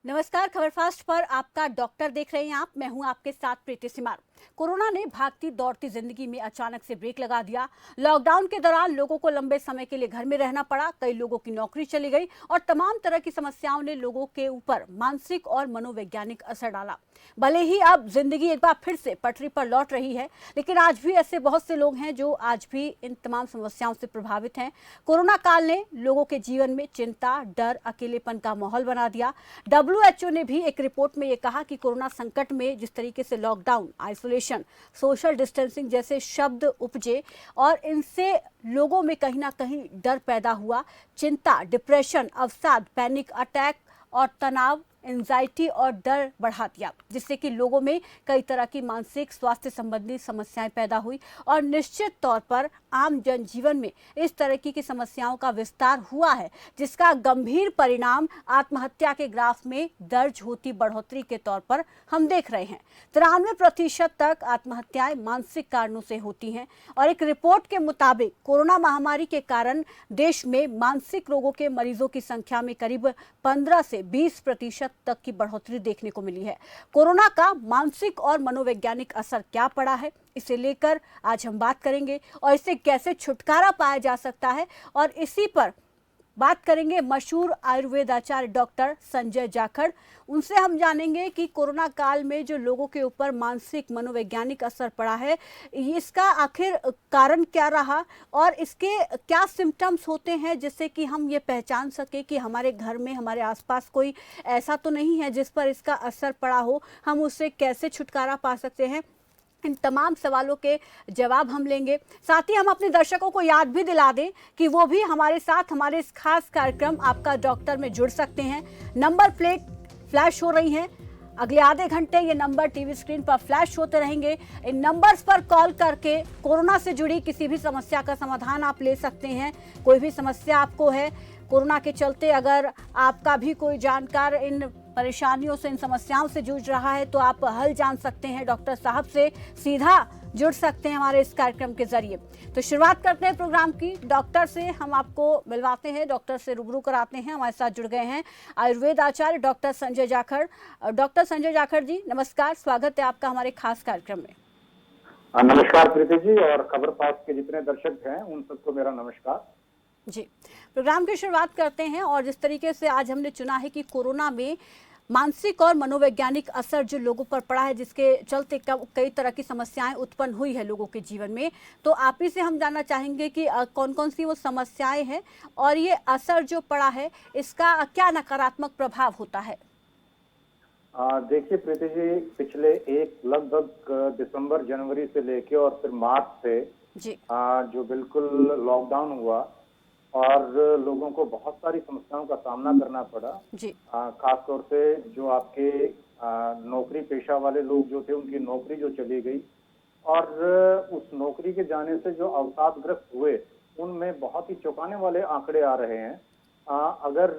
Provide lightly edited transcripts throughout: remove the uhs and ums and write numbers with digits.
नमस्कार। खबर फास्ट पर आपका डॉक्टर देख रहे हैं आप। मैं हूं आपके साथ प्रीति सिमार। कोरोना ने भागती दौड़ती जिंदगी में अचानक से ब्रेक लगा दिया। लॉकडाउन के दौरान लोगों को लंबे समय के लिए घर में रहना पड़ा, कई लोगों की नौकरी चली गई और तमाम तरह की समस्याओं ने लोगों के ऊपर मानसिक और मनोवैज्ञानिक असर डाला। भले ही अब जिंदगी एक बार फिर से पटरी पर लौट रही है, लेकिन आज भी ऐसे बहुत से लोग हैं जो आज भी इन तमाम समस्याओं से प्रभावित हैं। कोरोना काल ने लोगों के जीवन में चिंता, डर, अकेलेपन का माहौल बना दिया। डब्ल्यूएचओ ने भी एक रिपोर्ट में ये कहा कि कोरोना संकट में जिस तरीके से लॉकडाउन, आइसोलेशन, सोशल डिस्टेंसिंग जैसे शब्द उपजे और इनसे लोगों में कहीं ना कहीं डर पैदा हुआ। चिंता, डिप्रेशन, अवसाद, पैनिक अटैक और तनाव, एंजाइटी और डर बढ़ा दिया, जिससे कि लोगों में कई तरह की मानसिक स्वास्थ्य संबंधी समस्याएं पैदा हुई और निश्चित तौर पर आम जनजीवन में इस तरह की समस्याओं का विस्तार हुआ है, जिसका गंभीर परिणाम आत्महत्या के ग्राफ में दर्ज होती बढ़ोतरी के तौर पर हम देख रहे हैं। 93% तक आत्महत्याएं मानसिक कारणों से होती हैं और एक रिपोर्ट के मुताबिक कोरोना महामारी के कारण देश में मानसिक रोगों के मरीजों की संख्या में करीब 15 से 20% तक की बढ़ोतरी देखने को मिली है। कोरोना का मानसिक और मनोवैज्ञानिक असर क्या पड़ा है, इसे लेकर आज हम बात करेंगे और इससे कैसे छुटकारा पाया जा सकता है, और इसी पर बात करेंगे मशहूर आयुर्वेदाचार्य डॉक्टर संजय जाखड़। उनसे हम जानेंगे कि कोरोना काल में जो लोगों के ऊपर मानसिक मनोवैज्ञानिक असर पड़ा है, इसका आखिर कारण क्या रहा और इसके क्या सिम्टम्स होते हैं, जिससे कि हम ये पहचान सके कि हमारे घर में, हमारे आसपास कोई ऐसा तो नहीं है जिस पर इसका असर पड़ा हो, हम उससे कैसे छुटकारा पा सकते हैं। इन तमाम सवालों के जवाब हम लेंगे। साथ ही हम अपने दर्शकों को याद भी दिला दें कि वो भी हमारे साथ हमारे इस खास कार्यक्रम आपका डॉक्टर में जुड़ सकते हैं। नंबर प्लेट फ्लैश हो रही हैं, अगले आधे घंटे ये नंबर टीवी स्क्रीन पर फ्लैश होते रहेंगे। इन नंबर्स पर कॉल करके कोरोना से जुड़ी किसी भी समस्या का समाधान आप ले सकते हैं। कोई भी समस्या आपको है कोरोना के चलते, अगर आपका भी कोई जानकार इन परेशानियों से, इन समस्याओं से जूझ रहा है, तो आप हल जान सकते हैं। डॉक्टर साहब से सीधा जुड़ सकते हैं हमारे इस कार्यक्रम के जरिए। तो शुरुआत करते हैं प्रोग्राम की। डॉक्टर से हम आपको मिलवाते हैं, डॉक्टर से रूबरू कराते हैं। हमारे साथ जुड़ गए हैं आयुर्वेद आचार्य डॉक्टर संजय जाखड़। डॉक्टर संजय जाखड़ जी नमस्कार, स्वागत है आपका हमारे खास कार्यक्रम में। नमस्कार प्रीति जी, और खबर फास्ट के जितने दर्शक हैं उन सबको मेरा नमस्कार जी। प्रोग्राम की शुरुआत करते हैं और जिस तरीके से आज हमने चुना है कि कोरोना में मानसिक और मनोवैज्ञानिक असर जो लोगों पर पड़ा है, जिसके चलते कई तरह की समस्याएं उत्पन्न हुई है लोगों के जीवन में, तो आप ही से हम जानना चाहेंगे कि कौन कौन सी वो समस्याएं हैं और ये असर जो पड़ा है इसका क्या नकारात्मक प्रभाव होता है। देखिए प्रीति जी, पिछले एक लगभग दिसंबर जनवरी से लेके और फिर मार्च से जी। जो बिल्कुल लॉकडाउन हुआ और लोगों को बहुत सारी समस्याओं का सामना करना पड़ा। जी। खास तौर से जो आपके नौकरी पेशा वाले लोग जो थे, उनकी नौकरी जो चली गई और उस नौकरी के जाने से जो अवसादग्रस्त हुए, उनमें बहुत ही चौंकाने वाले आंकड़े आ रहे हैं। अगर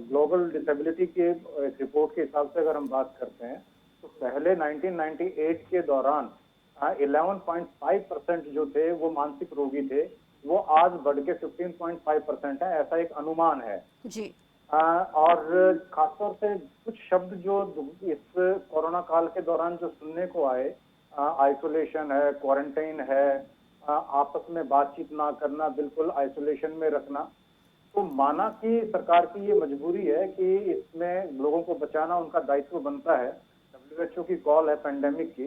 ग्लोबल डिसेबिलिटी के एक रिपोर्ट के हिसाब से अगर हम बात करते हैं, तो पहले 1998 के दौरान 11.5% जो थे वो मानसिक रोगी थे, वो आज बढ़ के 15.5% है, ऐसा एक अनुमान है जी। और खासतौर से कुछ शब्द जो इस कोरोना काल के दौरान जो सुनने को आए, आइसोलेशन है, क्वारंटाइन है, आपस में बातचीत ना करना, बिल्कुल आइसोलेशन में रखना, तो माना कि सरकार की ये मजबूरी है कि इसमें लोगों को बचाना उनका दायित्व बनता है, डब्ल्यूएचओ की कॉल है पैंडेमिक की,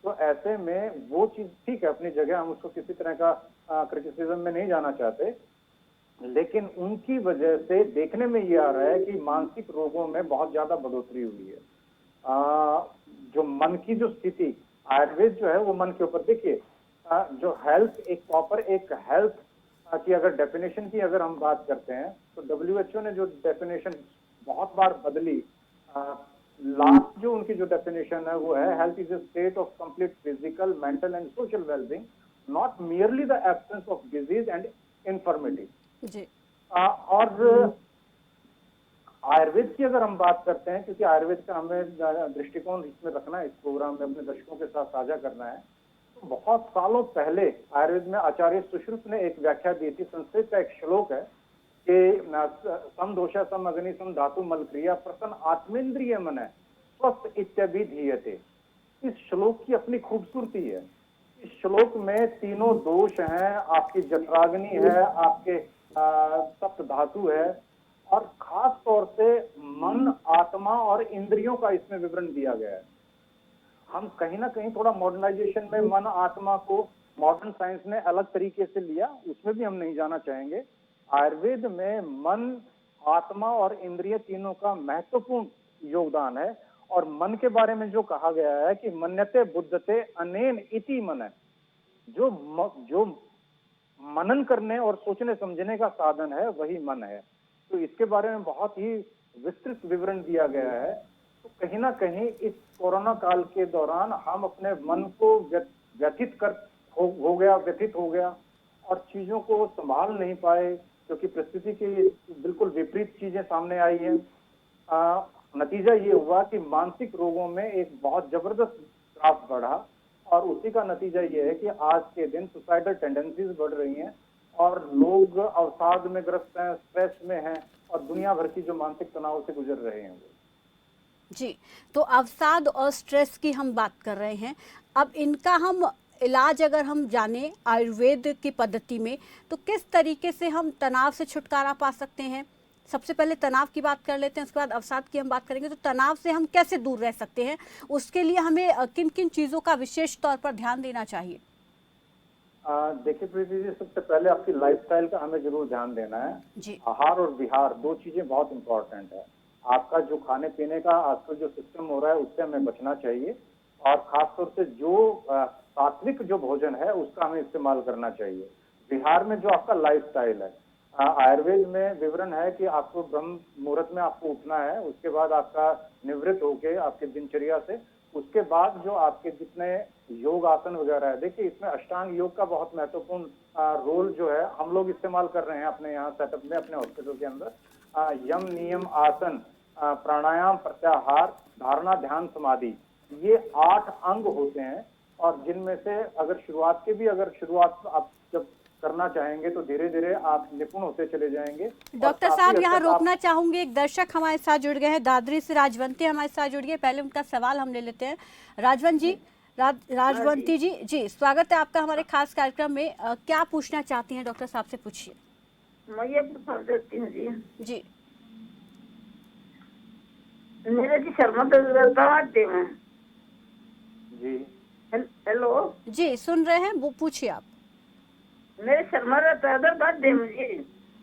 तो ऐसे में वो चीज ठीक है अपनी जगह, हम उसको किसी तरह का क्रिटिसिज्म में नहीं जाना चाहते, लेकिन उनकी वजह से देखने में ये आ रहा है कि मानसिक रोगों में बहुत ज्यादा बढ़ोतरी हुई है। जो मन की जो स्थिति, आयुर्वेद जो है वो मन के ऊपर, देखिए जो हेल्थ, एक प्रॉपर एक हेल्थ की अगर डेफिनेशन की अगर हम बात करते हैं, तो डब्ल्यूएचओ ने जो डेफिनेशन बहुत बार बदली, लास्ट जो उनकी जो डेफिनेशन है वो है health is a state of complete physical, mental and social wellbeing, not merely the absence of disease and infirmity. जी। और आयुर्वेद की अगर हम बात करते हैं, क्योंकि आयुर्वेद का हमें दृष्टिकोण इसमें रखना है, इस प्रोग्राम में अपने दर्शकों के साथ साझा करना है, तो बहुत सालों पहले आयुर्वेद में आचार्य सुश्रुत ने एक व्याख्या दी थी। संस्कृत का एक श्लोक है, सम दोषा सम अग्नि सम धातु मल क्रिया प्रसन्न आत्मेंद्रिय मन है स्वस्थ इत्यभिधीयते। इस श्लोक की अपनी खूबसूरती है। इस श्लोक में तीनों दोष हैं, आपकी जठराग्नि है, आपके सप्त धातु है, और खास तौर से मन, आत्मा और इंद्रियों का इसमें विवरण दिया गया है। हम कहीं ना कहीं थोड़ा मॉडर्नाइजेशन में मन आत्मा को मॉडर्न साइंस ने अलग तरीके से लिया, उसमें भी हम नहीं जाना चाहेंगे। आयुर्वेद में मन, आत्मा और इंद्रिय तीनों का महत्वपूर्ण योगदान है। और मन के बारे में जो कहा गया है कि मन्यते बुद्धते अनेन इति मन है, जो मनन करने और सोचने समझने का साधन है वही मन है। तो इसके बारे में बहुत ही विस्तृत विवरण दिया गया है। तो कहीं ना कहीं इस कोरोना काल के दौरान हम अपने मन को व्यथित हो गया और चीजों को संभाल नहीं पाए, क्योंकि परिस्थिति की बिल्कुल विपरीत चीजें सामने आई हैं। नतीजा ये हुआ कि मानसिक रोगों में एक बहुत जबरदस्त ग्राफ बढ़ा, और उसी का नतीजा ये है कि आज के दिन सुसाइडल टेंडेंसीज बढ़ रही हैं और लोग अवसाद में ग्रस्त हैं, स्ट्रेस में हैं, और दुनिया भर की जो मानसिक तनाव से गुजर रहे हैं वो। जी, तो अवसाद और स्ट्रेस की हम बात कर रहे हैं। अब इनका हम इलाज अगर हम जाने आयुर्वेद की पद्धति में, तो किस तरीके से हम तनाव से छुटकारा पा सकते हैं? सबसे पहले तनाव की बात कर लेते हैं, उसके बाद अवसाद की हम बात करेंगे। तो तनाव से हम कैसे दूर रह सकते हैं, उसके लिए हमें किन किन चीज़ों का विशेष तौर पर ध्यान देना चाहिए? देखिए प्रीति जी, सबसे पहले आपकी लाइफस्टाइल का हमें जरूर ध्यान देना है। जी। आहार और विहार दो चीजें बहुत इंपॉर्टेंट है। आपका जो खाने पीने का आजकल जो सिस्टम हो रहा है उससे हमें बचना चाहिए, और खासतौर से जो सात्विक जो भोजन है उसका हमें इस्तेमाल करना चाहिए। बिहार में जो आपका लाइफस्टाइल है, आयुर्वेद में विवरण है कि आपको ब्रह्म मुहूर्त में आपको उठना है, उसके बाद आपका निवृत्त होके आपके दिनचर्या से, उसके बाद जो आपके जितने योग आसन वगैरह है, देखिए इसमें अष्टांग योग का बहुत महत्वपूर्ण रोल जो है हम लोग इस्तेमाल कर रहे हैं अपने यहाँ सेटअप में, अपने हॉस्पिटल के अंदर। यम नियम आसन, प्राणायाम, प्रत्याहार, धारणा, ध्यान, समाधि, ये 8 अंग होते हैं, और जिनमें से अगर शुरुआत आप जब करना चाहेंगे तो धीरे धीरे आप निपुण होते चले जाएंगे। डॉक्टर साहब, यहाँ रोकना चाहूंगे, एक दर्शक हमारे साथ जुड़ गए हैं, दादरी से राजवंती हमारे साथ जुड़ गए। पहले उनका सवाल हम ले लेते हैं। राजवंती जी, जी स्वागत है आपका हमारे खास कार्यक्रम में। क्या पूछना चाहती हैं डॉक्टर साहब से, पूछिए। मैं ये पूछ देती हूँ जी। जी मेरे जी शर्मा दरवाजे में। जी हेलो जी, सुन रहे हैं, वो पूछिए आप। मेरे शर्मा दरवाजे में जी,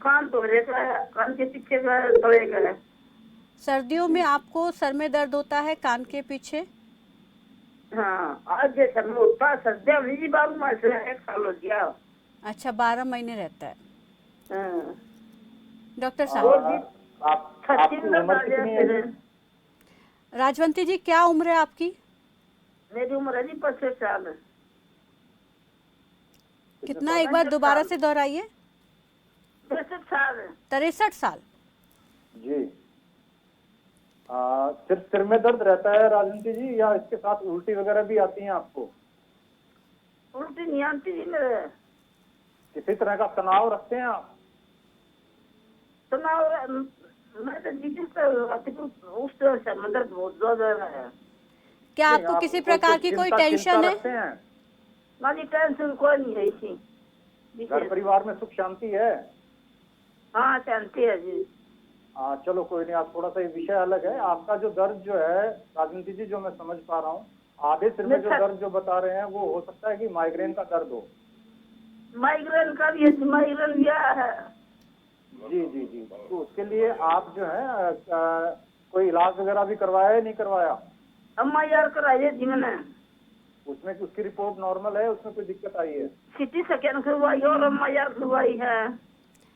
कान तोड़े का है, कान के पीछे का तोड़े का है। सर्दियों में आपको सर में दर्द होता है कान के पीछे? हाँ, आज ये शर्मा होता सर्दियों में जी, 12 मास से 1 साल हो गया। अच्छा, 12 महीने रहता है। हाँ। डॉक्टर और साहब, जी आपकी उम्र कितनी है जी? राजवंती जी क्या उम्र है आपकी? मेरी उम्र है जी 65 साल। कितना, एक बार दोबारा से दोहराइए। 63 साल। 63 साल। जी। सिर्फ सिर में दर्द रहता है राजवंती जी, या इसके साथ उल्टी वगैरह भी आती हैं आपको? उल्टी नहीं आती जी मेरे। किसी तरह का तनाव रखते हैं आप? तनाव मैं तो जी उस शर्मा दर्द बहुत ज्यादा है। क्या आपको किसी प्रकार की कोई टेंशन है? रखते हैं? ना जी, टेंशन कोई नहीं है इसी। घर परिवार में सुख शांति है? हाँ, शांति है जी। चलो कोई नहीं, आप थोड़ा सा, ये विषय अलग है। आपका जो दर्द जो है राजवंती जी, जो मैं समझ पा रहा हूँ, आधे सिर में जो दर्द जो बता रहे हैं वो हो सकता है कि माइग्रेन का दर्द हो। माइग्रेन का भी है, माइग्रेन भी है। जी जी जी, तो उसके लिए आप जो है कोई इलाज वगैरह भी करवाया है, नहीं करवाया? MIR कराइए जी मैंने। उसमें उसकी रिपोर्ट नॉर्मल है, उसमें कोई दिक्कत आई है? CT स्कैन करवाई और MIR करवाई है।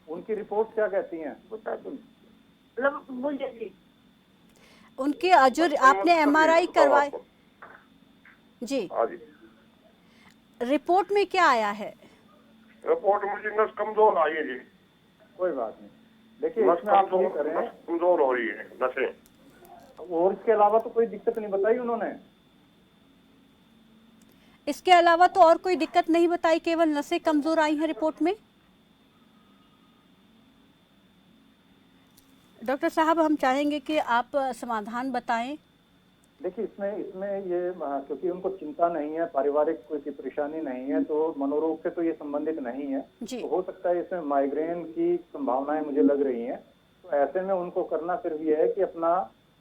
उनकी रिपोर्ट क्या कहती हैं? बता दूं बोलिए जी। उनकी जो आपने MRI करवाई जी, रिपोर्ट में क्या आया है? रिपोर्ट में जी नस कमजोर आई है जी। कोई बात नहीं, देखिए इसमें आप ये करें, कमजोर हो रही है नसें। और इसके अलावा तो कोई दिक्कत नहीं बताई उन्होंने? इसके अलावा तो और कोई दिक्कत नहीं बताई, केवल नसें कमजोर आई हैं रिपोर्ट में? डॉक्टर साहब, हम चाहेंगे कि आप समाधान बताएं। देखिए, इसमें इसमें ये क्योंकि उनको चिंता नहीं है, पारिवारिक कोई की परेशानी नहीं है, तो मनोरोग से तो ये संबंधित नहीं है। जी। तो हो सकता है इसमें माइग्रेन की संभावनाएं मुझे लग रही हैं। तो ऐसे में उनको करना सिर्फ ये है कि अपना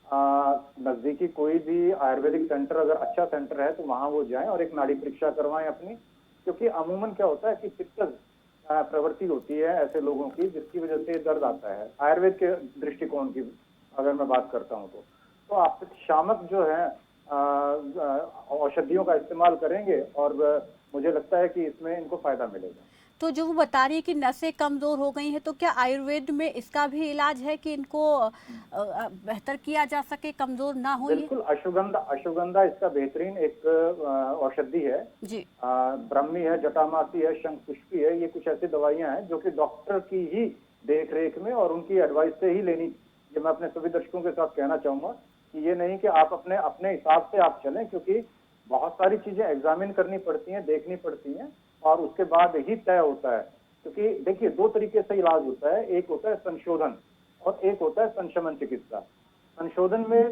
नजदीकी कोई भी आयुर्वेदिक सेंटर, अगर अच्छा सेंटर है तो वहां वो जाएं और एक नाड़ी परीक्षा करवाएं अपनी। क्योंकि अमूमन क्या होता है कि पित्तज प्रवृत्ति होती है ऐसे लोगों की, जिसकी वजह से दर्द आता है। आयुर्वेद के दृष्टिकोण की अगर मैं बात करता हूँ तो आप शामक जो है औषधियों का इस्तेमाल करेंगे और मुझे लगता है कि इसमें इनको फायदा मिलेगा। तो जो वो बता रही है कि नसें कमजोर हो गई हैं, तो क्या आयुर्वेद में इसका भी इलाज है कि इनको बेहतर किया जा सके, कमजोर ना हो ये? बिल्कुल, अश्वगंधा अश्वगंधा इसका बेहतरीन एक औषधि है। जी। ब्रह्मी है, जटामासी है, शंखपुष्पी है। ये कुछ ऐसी दवाइयां हैं जो कि डॉक्टर की ही देख रेख में और उनकी एडवाइस से ही लेनी। ये मैं अपने सभी दर्शकों के साथ कहना चाहूंगा कि ये नहीं कि आप अपने अपने हिसाब से आप चलें, क्योंकि बहुत सारी चीजें एग्जामिन करनी पड़ती हैं, देखनी पड़ती हैं और उसके बाद ही तय होता है। क्योंकि देखिए, दो तरीके से इलाज होता है, एक होता है संशोधन और एक होता है संशमन चिकित्सा। संशोधन में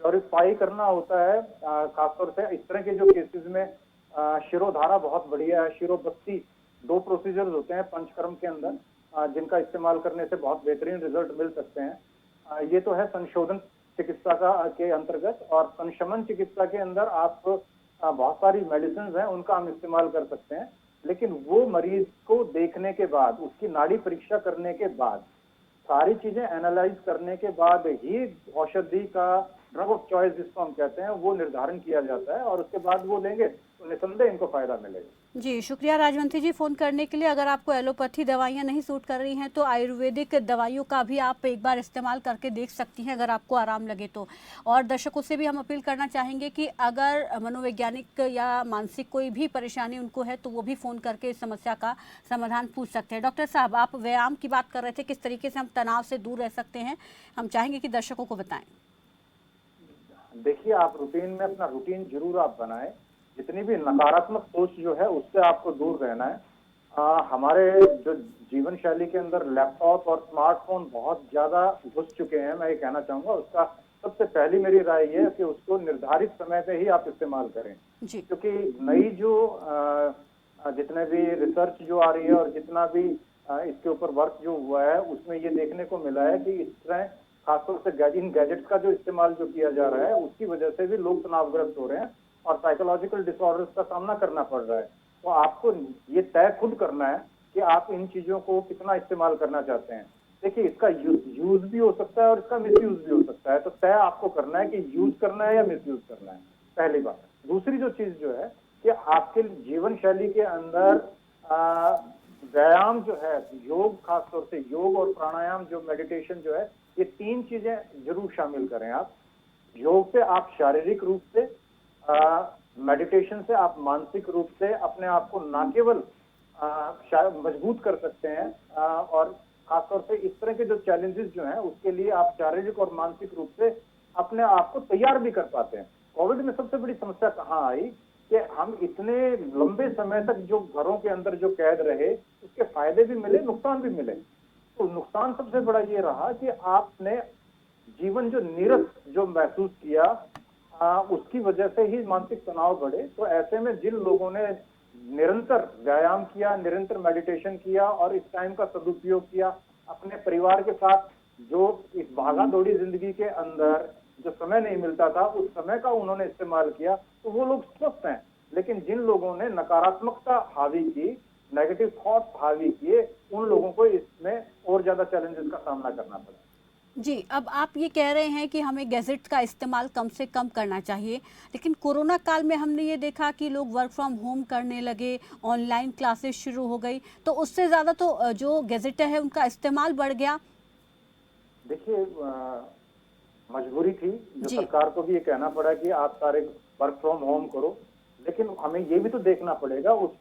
प्योरीफाई करना होता है, खासतौर से इस तरह के जो केसेस में शिरोधारा बहुत बढ़िया है, शिरोबत्ती, दो प्रोसीजर्स होते हैं पंचकर्म के अंदर, जिनका इस्तेमाल करने से बहुत बेहतरीन रिजल्ट मिल सकते हैं। ये तो है संशोधन चिकित्सा का के अंतर्गत। और संशमन चिकित्सा के अंदर आप बहुत सारी मेडिसिन हैं, उनका हम इस्तेमाल कर सकते हैं, लेकिन वो मरीज को देखने के बाद, उसकी नाड़ी परीक्षा करने के बाद, सारी चीजें एनालाइज करने के बाद ही औषधि का ड्रग ऑफ चॉइस जिसको हम कहते हैं वो निर्धारण किया जाता है और उसके बाद वो लेंगे तो निसंदेह इनको फायदा मिलेगा। जी, शुक्रिया राजवंती जी फ़ोन करने के लिए। अगर आपको एलोपैथी दवाइयाँ नहीं सूट कर रही हैं तो आयुर्वेदिक दवाइयों का भी आप एक बार इस्तेमाल करके देख सकती हैं, अगर आपको आराम लगे तो। और दर्शकों से भी हम अपील करना चाहेंगे कि अगर मनोवैज्ञानिक या मानसिक कोई भी परेशानी उनको है तो वो भी फ़ोन करके इस समस्या का समाधान पूछ सकते हैं। डॉक्टर साहब, आप व्यायाम की बात कर रहे थे, किस तरीके से हम तनाव से दूर रह सकते हैं, हम चाहेंगे कि दर्शकों को बताएं। देखिए, आप रूटीन में अपना रूटीन जरूर आप बनाएं। जितनी भी नकारात्मक सोच जो है उससे आपको दूर रहना है। हमारे जो जीवन शैली के अंदर लैपटॉप और स्मार्टफोन बहुत ज्यादा घुस चुके हैं, मैं ये कहना चाहूंगा। उसका सबसे पहली मेरी राय ये है कि उसको निर्धारित समय पे ही आप इस्तेमाल करें। जी। क्योंकि नई जो जितने भी रिसर्च जो आ रही है और जितना भी इसके ऊपर वर्क जो हुआ है, उसमें ये देखने को मिला है कि इस तरह खासतौर से इन गैजेट्स का जो इस्तेमाल जो किया जा रहा है उसकी वजह से भी लोग तनावग्रस्त हो रहे हैं और साइकोलॉजिकल डिसऑर्डर्स का सामना करना पड़ रहा है। तो आपको ये तय खुद करना है कि आप इन चीजों को कितना इस्तेमाल करना चाहते हैं। देखिए, इसका यूज भी हो सकता है और इसका मिसयूज भी हो सकता है, तो तय आपको करना है कि यूज करना है या मिसयूज करना है, पहली बात। दूसरी जो चीज जो है कि आपके जीवन शैली के अंदर व्यायाम जो है, योग, खासतौर से योग और प्राणायाम, जो मेडिटेशन जो है, ये तीन चीजें जरूर शामिल करें आप। योग से आप शारीरिक रूप से, मेडिटेशन से आप मानसिक रूप से अपने आप को न केवल मजबूत कर सकते हैं और खासतौर से इस तरह के जो चैलेंजेस जो हैं उसके लिए आप शारीरिक और मानसिक रूप से अपने आप को तैयार भी कर पाते हैं। कोविड में सबसे बड़ी समस्या कहाँ आई कि हम इतने लंबे समय तक जो घरों के अंदर जो कैद रहे, उसके फायदे भी मिले, नुकसान भी मिले। तो नुकसान सबसे बड़ा ये रहा कि आपने जीवन जो नीरस जो महसूस किया, उसकी वजह से ही मानसिक तनाव बढ़े। तो ऐसे में जिन लोगों ने निरंतर व्यायाम किया, निरंतर मेडिटेशन किया और इस टाइम का सदुपयोग किया, अपने परिवार के साथ जो इस भागा दौड़ी जिंदगी के अंदर जो समय नहीं मिलता था, उस समय का उन्होंने इस्तेमाल किया, तो वो लोग स्वस्थ हैं। लेकिन जिन लोगों ने नकारात्मकता हावी की, नेगेटिव थॉट्स हावी किए, उन लोगों को इसमें और ज्यादा चैलेंजेस का सामना करना पड़ा। जी, अब आप ये कह रहे हैं कि हमें गैजेट्स का इस्तेमाल कम से कम करना चाहिए, लेकिन कोरोना काल में हमने ये देखा कि लोग वर्क फ्रॉम होम करने लगे, ऑनलाइन क्लासेस शुरू हो गई, तो उससे ज़्यादा तो जो गैजेट है उनका इस्तेमाल बढ़ गया। देखिए, मजबूरी थी, जो सरकार को भी ये कहना पड़ा कि आप सारे वर्क फ्रॉम होम करो, लेकिन हमें ये भी तो देखना पड़ेगा उस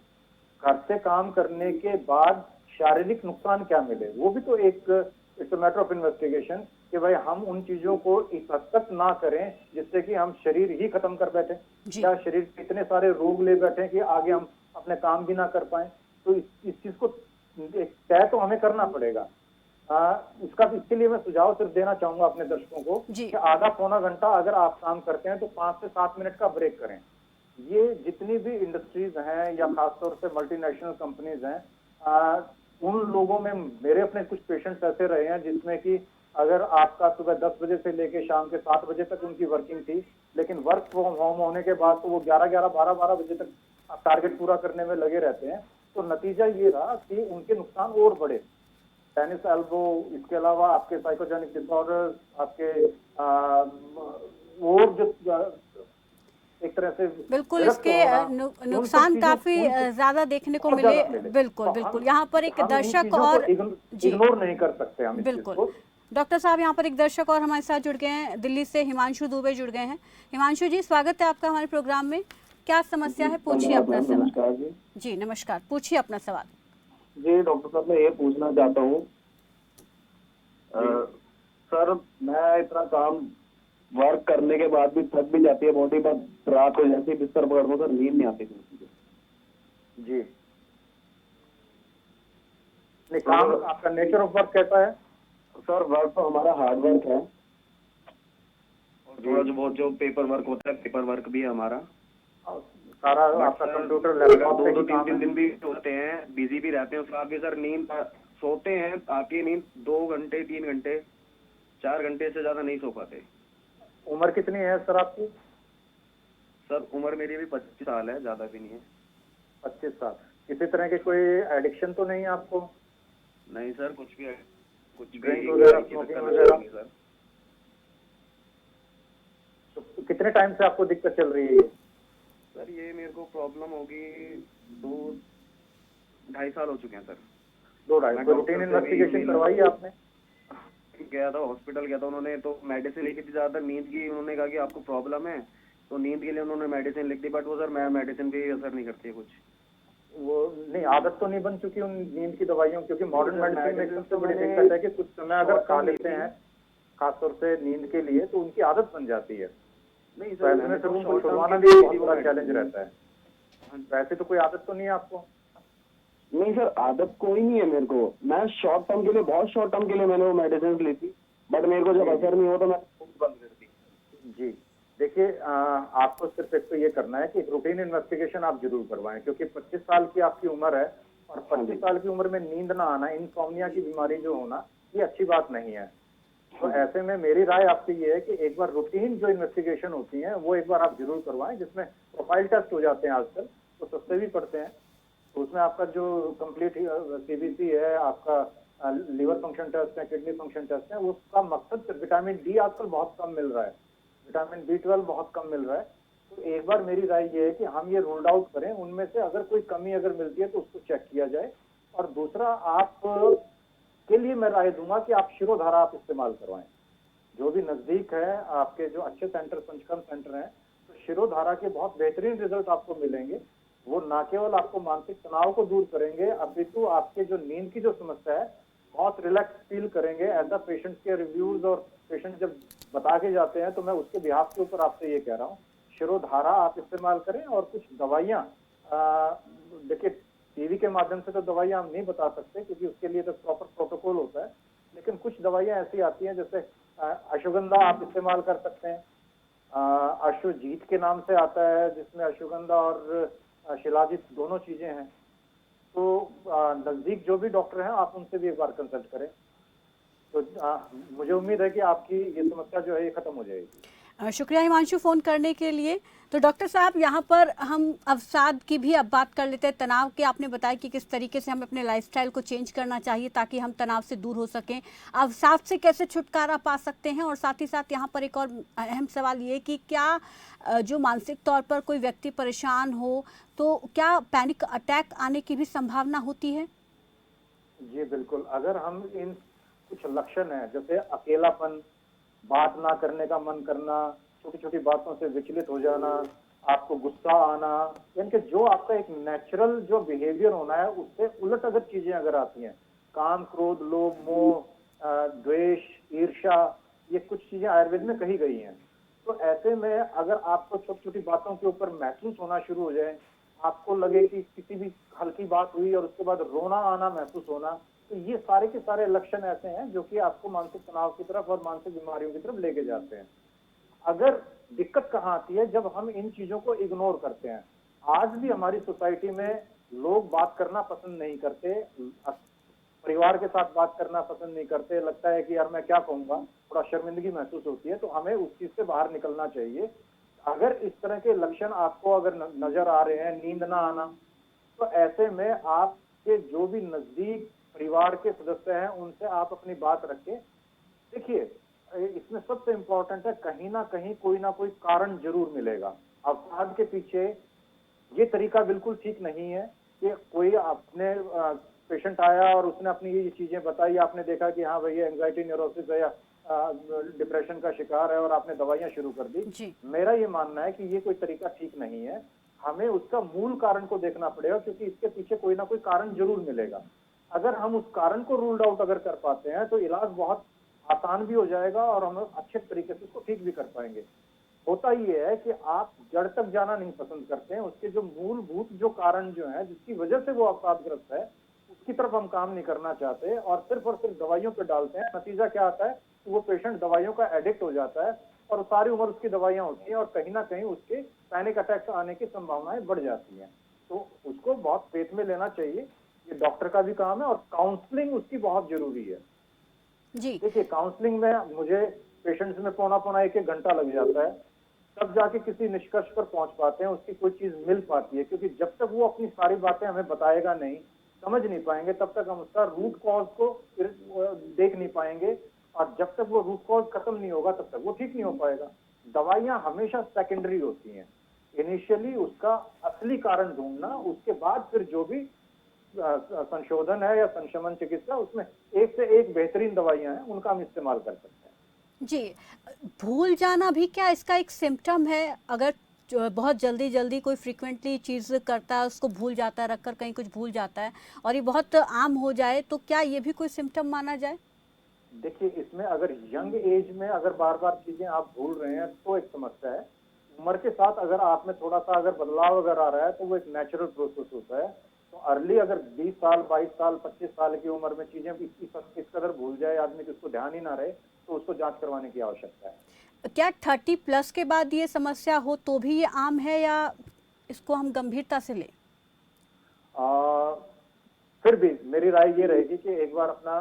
घर से काम करने के बाद शारीरिक नुकसान क्या मिले। वो भी तो एक it's a matter of investigation कि भाई हम उन चीजों को इस हद तक ना करें जिससे कि हम शरीर ही खत्म कर बैठे, या शरीर के इतने सारे रोग ले बैठे कि आगे हम अपने काम भी ना कर पाए। तो इस चीज को एक तय तो हमें करना पड़ेगा। इसके लिए मैं सुझाव सिर्फ देना चाहूंगा अपने दर्शकों को जी। कि आधा पौना घंटा अगर आप काम करते हैं तो 5 से 7 मिनट का ब्रेक करें। ये जितनी भी इंडस्ट्रीज हैं या खासतौर से मल्टीनेशनल कंपनीज हैं, उन लोगों में मेरे अपने कुछ पेशेंट्स ऐसे रहे हैं जिसमें कि अगर आपका सुबह 10 बजे से लेकर शाम के 7 बजे तक उनकी वर्किंग थी, लेकिन वर्क फ्रॉम होम होने के बाद तो वो 11-11, 12-12 बजे तक टारगेट पूरा करने में लगे रहते हैं। तो नतीजा ये रहा कि उनके नुकसान और बढ़े। टेनिस एल्बो, इसके अलावा आपके साइकोजेनिक डिसऑर्डर्स, आपके और जो एक तरह से बिल्कुल विरक्त इसके होना, नुकसान काफी ज्यादा देखने को बहुत मिले। ज्यादा मिले। बिल्कुल तो बिल्कुल, हम- यहाँ पर एक हम इन दर्शक चीजों को और जी इग्नोर नहीं कर सकते हम इस चीज बिल्कुल। को। डॉक्टर साहब, यहाँ पर एक दर्शक और हमारे साथ जुड़ गए हैं, दिल्ली से हिमांशु दुबे जुड़ गए हैं। हिमांशु जी, स्वागत है आपका हमारे प्रोग्राम में। क्या समस्या है, पूछिए अपना सवाल। नमस्कार जी। जी नमस्कार, पूछिए अपना सवाल। जी डॉक्टर साहब, मैं ये पूछना चाहता हूँ, सर मैं इतना काम वर्क करने के बाद भी थक भी जाती है बॉडी, बट रात को जैसे ही बिस्तर पकड़ता हूँ सर नींद नहीं आती मुझे। जी, नहीं, काम आपका नेचर ऑफ वर्क कैसा है? सर वर्क तो हमारा हार्ड वर्क है और थोड़ा जो बहुत जो पेपर वर्क होता है, पेपर वर्क भी है हमारा। सारा आपका कंप्यूटर अगर लैपटॉप पे दो ही काम तीन है? दिन भी होते हैं, बिजी भी रहते हैं, उसके बाद भी सर नींद सोते हैं, आती है नींद 2 घंटे 3 घंटे 4 घंटे से ज्यादा नहीं सो पाते। उम्र कितनी है सर आपकी? सर उम्र मेरी अभी 25 साल है, ज्यादा भी नहीं है। 25 साल। किसी तरह की कोई एडिक्शन तो नहीं है आपको? नहीं सर, कुछ भी ड्रिंक वगैरह, स्मोकिंग वगैरह? सर तो कितने टाइम से आपको दिक्कत चल रही है? सर ये मेरे को प्रॉब्लम होगी 2-2.5 साल हो चुके हैं सर। 2-2.5। कोई रूटीन इन्वेस्टिगेशन करवाई है आपने? गया था, हॉस्पिटल गया था, उन्होंने तो मेडिसिन लिखी थी ज्यादातर नींद की। उन्होंने कहा कि आपको प्रॉब्लम है, तो नींद के लिए उन्होंने मेडिसिन लिख दी, बट वो सर मैं मेडिसिन भी असर नहीं करती है कुछ। वो नहीं, आदत तो नहीं बन चुकी उन नींद की दवाइयों? क्योंकि मॉडर्न मेडिसिन में सबसे बड़ी मैंने दिक्कत है कि कुछ समय अगर खा लेते हैं खासतौर से नींद के लिए तो उनकी आदत बन जाती है। नहीं तो सर, ऐसे में मैंने फिर तो उनको short term छुड़वाना के भी लिए बहुत बड़ा वो चैलेंज medicine रहता है। वैसे तो कोई आदत तो नहीं है आपको? नहीं सर, आदत कोई नहीं है मेरे को। मैं शॉर्ट टर्म के लिए, बहुत शॉर्ट टर्म के लिए मैंने वो मेडिसिन ली थी, बट मेरे को जब असर नहीं हुआ तो मैंने बंद कर दी। जी, देखिए, आपको सिर्फ एक तो ये करना है कि रूटीन इन्वेस्टिगेशन आप जरूर करवाएं, क्योंकि 25 साल की आपकी उम्र है और 25 साल की उम्र में नींद ना आना, इंसोम्निया की बीमारी जो होना, ये अच्छी बात नहीं है। तो ऐसे में मेरी राय आपसे ये है कि एक बार रूटीन जो इन्वेस्टिगेशन होती है वो एक बार आप जरूर करवाएं, जिसमें प्रोफाइल टेस्ट हो जाते हैं आजकल, तो सस्ते भी पड़ते हैं। तो उसमें आपका जो कंप्लीट सीबीसी है, आपका लीवर फंक्शन टेस्ट है, किडनी फंक्शन टेस्ट है, उसका मकसद सिर्फ विटामिन डी आजकल बहुत कम मिल रहा है, विटामिन B12 बहुत कम मिल रहा है। तो एक बार मेरी राय ये है कि हम ये रूल्ड आउट करें, उनमें से अगर कोई कमी अगर मिलती है तो उसको चेक किया जाए। और दूसरा, आप के लिए मैं राय दूंगा कि आप शिरोधारा आप इस्तेमाल करवाएं। जो भी नजदीक है आपके, जो अच्छे सेंटर, पंचकर्म सेंटर हैं, तो शिरोधारा के बहुत बेहतरीन रिजल्ट आपको मिलेंगे। वो ना केवल आपको मानसिक तनाव को दूर करेंगे, अपितु आपके जो नींद की जो समस्या है, बहुत रिलैक्स फील करेंगे। ऐसा पेशेंट के रिव्यूज और पेशेंट जब बता के जाते हैं तो मैं उसके बिहाफ के ऊपर आपसे ये कह रहा हूँ, शिरोधारा आप इस्तेमाल करें। और कुछ दवाइयाँ, देखिए टीवी के माध्यम से तो दवाइयाँ हम नहीं बता सकते क्योंकि उसके लिए तो प्रॉपर प्रोटोकॉल होता है, लेकिन कुछ दवाइयाँ ऐसी आती हैं, जैसे अश्वगंधा आप इस्तेमाल कर सकते हैं। अश्वजीत के नाम से आता है, जिसमें अश्वगंधा और शिलाजीत दोनों चीजें हैं। तो नजदीक जो भी डॉक्टर हैं आप उनसे भी एक बार कंसल्ट करें। तो मुझे उम्मीद है कि आपकी ये समस्या जो है ये खत्म हो जाएगी। शुक्रिया हिमांशु फ़ोन करने के लिए। तो डॉक्टर साहब, यहाँ पर हम अवसाद की भी अब बात कर लेते हैं। तनाव के आपने बताया कि किस तरीके से हमें अपने लाइफस्टाइल को चेंज करना चाहिए ताकि हम तनाव से दूर हो सकें। अवसाद से कैसे छुटकारा पा सकते हैं, और साथ ही साथ यहाँ पर एक और अहम सवाल ये कि क्या जो मानसिक तौर पर कोई व्यक्ति परेशान हो तो क्या पैनिक अटैक आने की भी संभावना होती है? जी बिल्कुल, अगर हम इन कुछ लक्षण हैं, जैसे अकेलापन, बात ना करने का मन करना, छोटी छोटी बातों से विचलित हो जाना, आपको गुस्सा आना, यानी कि जो आपका एक नेचुरल जो बिहेवियर होना है उससे उलट अगर चीजें अगर आती हैं, काम, क्रोध, लोभ, मोह, द्वेष, ईर्ष्या, ये कुछ चीजें आयुर्वेद में कही गई हैं। तो ऐसे में अगर आपको छोटी छोटी बातों के ऊपर महसूस होना शुरू हो जाए, आपको लगे कि किसी भी हल्की बात हुई और उसके बाद रोना आना महसूस होना, तो ये सारे के सारे लक्षण ऐसे हैं जो कि आपको मानसिक तनाव की तरफ और मानसिक बीमारियों की तरफ लेके जाते हैं। अगर दिक्कत कहाँ आती है, जब हम इन चीजों को इग्नोर करते हैं। आज भी हमारी सोसाइटी में लोग बात करना पसंद नहीं करते, परिवार के साथ बात करना पसंद नहीं करते, लगता है कि यार मैं क्या कहूंगा, थोड़ा शर्मिंदगी महसूस होती है। तो हमें उस चीज से बाहर निकलना चाहिए। अगर इस तरह के लक्षण आपको अगर नजर आ रहे हैं, नींद ना आना, तो ऐसे में आपके जो भी नजदीक परिवार के सदस्य हैं उनसे आप अपनी बात रखें। देखिए, इसमें सबसे इम्पोर्टेंट है, कहीं ना कहीं कोई ना कोई कारण जरूर मिलेगा। अवसाद के पीछे ये तरीका बिल्कुल ठीक नहीं है कि कोई अपने पेशेंट आया और उसने अपनी ये चीजें बताई, आपने देखा कि हाँ भाई ये एंजाइटी न्यूरोसिस है या डिप्रेशन का शिकार है और आपने दवाइयां शुरू कर दी। मेरा ये मानना है कि ये कोई तरीका ठीक नहीं है। हमें उसका मूल कारण को देखना पड़ेगा, क्योंकि इसके पीछे कोई ना कोई कारण जरूर मिलेगा। अगर हम उस कारण को रूल्ड आउट अगर कर पाते हैं तो इलाज बहुत आसान भी हो जाएगा और हम अच्छे तरीके से उसको ठीक भी कर पाएंगे। होता ये है कि आप जड़ तक जाना नहीं पसंद करते हैं, उसके जो मूलभूत जो कारण जो है जिसकी वजह से वो अवसादग्रस्त है उसकी तरफ हम काम नहीं करना चाहते और सिर्फ दवाइयों पे डालते हैं। नतीजा क्या आता है कि वो पेशेंट दवाइयों का एडिक्ट हो जाता है और सारी उम्र उसकी दवाइयां होती हैं और कहीं ना कहीं उसके पैनिक अटैक्स आने की संभावनाएं बढ़ जाती हैं। तो उसको बहुत फेथ में लेना चाहिए, ये डॉक्टर का भी काम है और काउंसलिंग उसकी बहुत जरूरी है। जी देखिए, काउंसलिंग में मुझे पेशेंट्स में पौना एक घंटा लग जाता है, तब जाके किसी निष्कर्ष पर पहुंच पाते हैं, उसकी कोई चीज मिल पाती है। क्योंकि जब तक वो अपनी सारी बातें हमें बताएगा नहीं, समझ नहीं पाएंगे, तब तक हम उसका रूट कॉज को देख नहीं पाएंगे और जब तक वो रूट कॉज खत्म नहीं होगा तब तक वो ठीक नहीं हो पाएगा। दवाइयां हमेशा सेकेंडरी होती हैं। इनिशियली उसका असली कारण ढूंढना, उसके बाद फिर जो भी संशोधन है या संशमन चिकित्सा, उसमें एक से एक बेहतरीन दवाइयां हैं, उनका हम इस्तेमाल कर सकते हैं। जी, भूल जाना भी क्या इसका एक सिम्टम है? अगर बहुत जल्दी कोई फ्रीक्वेंटली चीज़ करता है, उसको भूल जाता है, रखकर कहीं कुछ भूल जाता है और ये बहुत आम हो जाए, तो क्या ये भी कोई सिम्टम माना जाए? देखिए, इसमें अगर यंग एज में अगर बार बार चीजें आप भूल रहे हैं तो एक समस्या है। उम्र के साथ अगर आप में थोड़ा सा अगर बदलाव अगर आ रहा है तो वो एक नेचुरल प्रोसेस होता है। तो अर्ली अगर 20 साल 22 साल 25 साल की उम्र में चीजें इस कदर भूल जाए आदमी कि उसको ध्यान ही ना रहे, तो उसको जांच करवाने की आवश्यकता है। क्या 30+ के बाद ये समस्या हो तो भी ये आम है या इसको हम गंभीरता से लें? फिर भी मेरी राय ये रहेगी कि एक बार अपना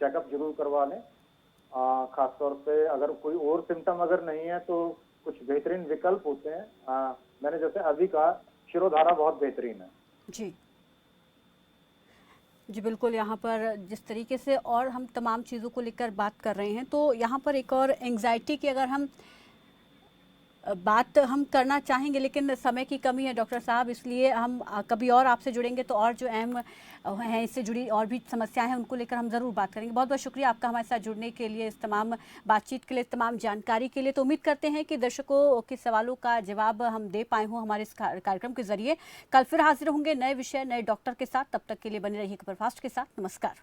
चेकअप जरूर करवा लें। खासतौर से अगर कोई और सिम्टम अगर नहीं है तो कुछ बेहतरीन विकल्प होते हैं। मैंने जैसे अभी कहा, शिरोधारा बहुत बेहतरीन है। जी जी बिल्कुल। यहाँ पर जिस तरीके से और हम तमाम चीज़ों को लेकर बात कर रहे हैं, तो यहाँ पर एक और एंग्जाइटी की अगर हम बात हम करना चाहेंगे, लेकिन समय की कमी है डॉक्टर साहब, इसलिए हम कभी और आपसे जुड़ेंगे तो और जो अहम हैं इससे जुड़ी और भी समस्याएं हैं उनको लेकर हम ज़रूर बात करेंगे। बहुत बहुत शुक्रिया आपका हमारे साथ जुड़ने के लिए, इस तमाम बातचीत के लिए, तमाम जानकारी के लिए। तो उम्मीद करते हैं कि दर्शकों के सवालों का जवाब हम दे पाए हों हमारे इस कार्यक्रम के जरिए। कल फिर हाजिर होंगे नए विषय, नए डॉक्टर के साथ। तब तक के लिए बने रहिए खबरफास्ट के साथ। नमस्कार।